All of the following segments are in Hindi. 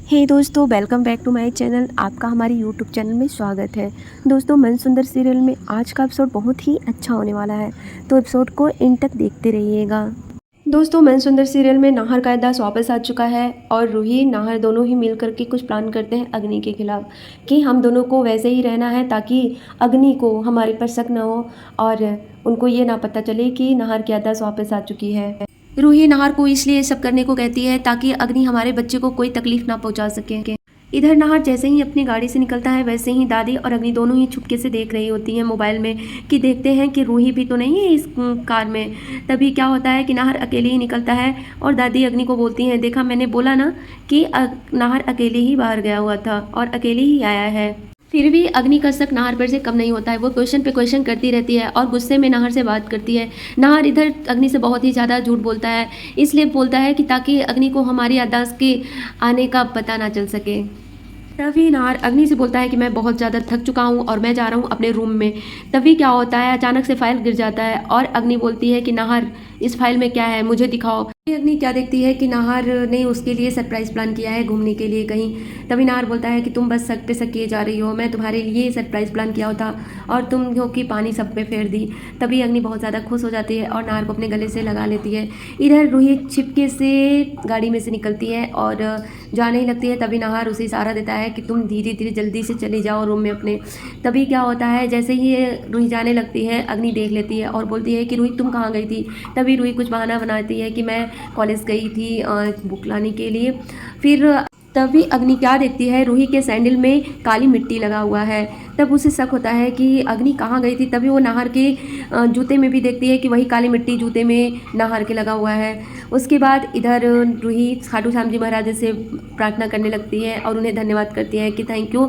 हे दोस्तों, welcome back to my channel. आपका हमारे यूट्यूब चैनल में स्वागत है। दोस्तों, मन सुंदर सीरियल में आज का एपिसोड बहुत ही अच्छा होने वाला है, तो एपिसोड को एंड तक देखते रहिएगा। दोस्तों, मन सुंदर सीरियल में नाहर का यदास वापस आ चुका है और रूही नाहर दोनों ही मिल करके कुछ प्लान करते हैं अग्नि के खिलाफ कि हम दोनों को वैसे ही रहना है ताकि अग्नि को हमारे पर शक न हो और उनको ये ना पता चले कि नाहर की यदास वापस आ चुकी है। रूही नाहर को इसलिए सब करने को कहती है ताकि अग्नि हमारे बच्चे को कोई तकलीफ ना पहुंचा सके। इधर नाहर जैसे ही अपनी गाड़ी से निकलता है वैसे ही दादी और अग्नि दोनों ही चुपके से देख रही होती हैं मोबाइल में कि देखते हैं कि रूही भी तो नहीं है इस कार में। तभी क्या होता है कि नाहर अकेले ही निकलता है और दादी अग्नि को बोलती हैं, देखा मैंने बोला ना कि नाहर अकेले ही बाहर गया हुआ था और अकेले ही आया है। फिर भी अग्नि का शक नाहर पर से कम नहीं होता है। वो क्वेश्चन पे क्वेश्चन करती रहती है और गुस्से में नाहर से बात करती है। नाहर इधर अग्नि से बहुत ही ज़्यादा झूठ बोलता है, इसलिए बोलता है कि ताकि अग्नि को हमारी याददाश्त के आने का पता ना चल सके। तभी नाहर अग्नि से बोलता है कि मैं बहुत ज़्यादा थक चुका हूँ और मैं जा रहा हूँ अपने रूम में। तभी क्या होता है, अचानक से फाइल गिर जाता है और अग्नि बोलती है कि नाहर इस फाइल में क्या है, मुझे दिखाओ। अग्नि क्या देखती है कि नाहर ने उसके लिए सरप्राइज प्लान किया है घूमने के लिए कहीं। तभी नाहर बोलता है कि तुम बस शक पे शक किए जा रही हो, मैं तुम्हारे लिए सरप्राइज प्लान किया होता और तुम हो कि पानी सब पे फेर दी। तभी अग्नि बहुत ज़्यादा खुश हो जाती है और नाहर को अपने गले से लगा लेती है। इधर रूही छिपके से गाड़ी में से निकलती है और जाने ही लगती है। तभी नाहर उसे इशारा देता है कि तुम धीरे धीरे जल्दी से चले जाओ रूम में अपने। तभी क्या होता है, जैसे ही रूही जाने लगती है अग्नि देख लेती है और बोलती है कि रूही तुम कहाँ गई थी। तभी रूही कुछ बहाना बनाती है कि मैं कॉलेज गई थी बुक लाने के लिए। फिर तभी अग्नि क्या देखती है, रूही के सैंडल में काली मिट्टी लगा हुआ है। तब उसे शक होता है कि अग्नि कहाँ गई थी। तभी वो नाहर के जूते में भी देखती है कि वही काली मिट्टी जूते में नाहर के लगा हुआ है। उसके बाद इधर रूही खाटू श्याम जी महाराज से प्रार्थना करने लगती है और उन्हें धन्यवाद करती है कि थैंक यू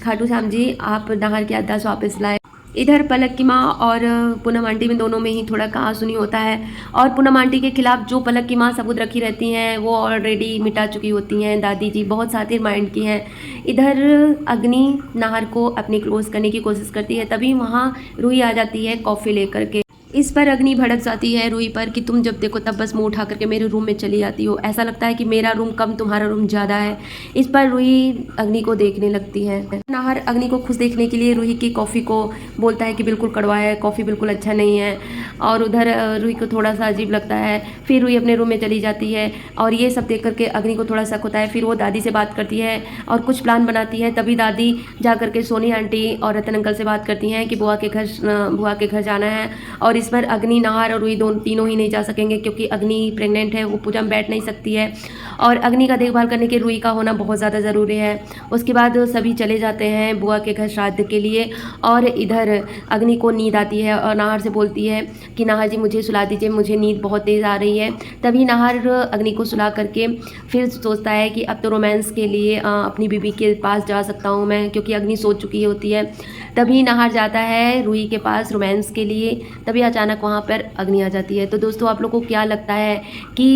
खाटू श्याम जी, आप नाहर की याददाश्त वापस लाए। इधर पलक की माँ और पूनम आंटी में दोनों में ही थोड़ा कहासुनी होता है और पूनम आंटी के खिलाफ जो पलक की माँ सबूत रखी रहती हैं वो ऑलरेडी मिटा चुकी होती हैं। दादी जी बहुत सातिर माइंड की हैं। इधर अग्नि नाहर को अपनी क्लोज करने की कोशिश करती है। तभी वहाँ रूही आ जाती है कॉफ़ी लेकर के। इस पर अग्नि भड़क जाती है रूही पर कि तुम जब देखो तब बस मुंह उठा करके मेरे रूम में चली जाती हो, ऐसा लगता है कि मेरा रूम कम तुम्हारा रूम ज़्यादा है। इस पर रूही अग्नि को देखने लगती है। नाहर अग्नि को खुश देखने के लिए रूही की कॉफ़ी को बोलता है कि बिल्कुल कड़वा है, कॉफ़ी बिल्कुल अच्छा नहीं है और उधर रूही को थोड़ा सा अजीब लगता है। फिर रूही अपने रूम में चली जाती है और ये सब देख करके अग्नि को थोड़ा शक होता है। फिर वो दादी से बात करती है और कुछ प्लान बनाती है। तभी दादी जा करके सोनी आंटी और रतन अंकल से बात करती हैं कि बुआ के घर जाना है और इस पर अग्नि नाहर और रूही दोनों तीनों ही नहीं जा सकेंगे क्योंकि अग्नि प्रेग्नेंट है, वो पूजा में बैठ नहीं सकती है और अग्नि का देखभाल करने के रूही का होना बहुत ज़्यादा ज़रूरी है। उसके बाद सभी चले जाते हैं बुआ के घर श्राद्ध के लिए और इधर अग्नि को नींद आती है और नाहर से बोलती है कि नाहर जी मुझे सुला दीजिए, मुझे नींद बहुत तेज़ आ रही है। तभी नाहर अग्नि को सुला करके फिर सोचता है कि अब तो रोमांस के लिए अपनी बीबी के पास जा सकता हूँ मैं, क्योंकि अग्नि सोच चुकी होती है। तभी नाहर जाता है रूही के पास रोमांस के लिए। तभी अचानक वहाँ पर अग्नि आ जाती है। तो दोस्तों, आप लोग को क्या लगता है कि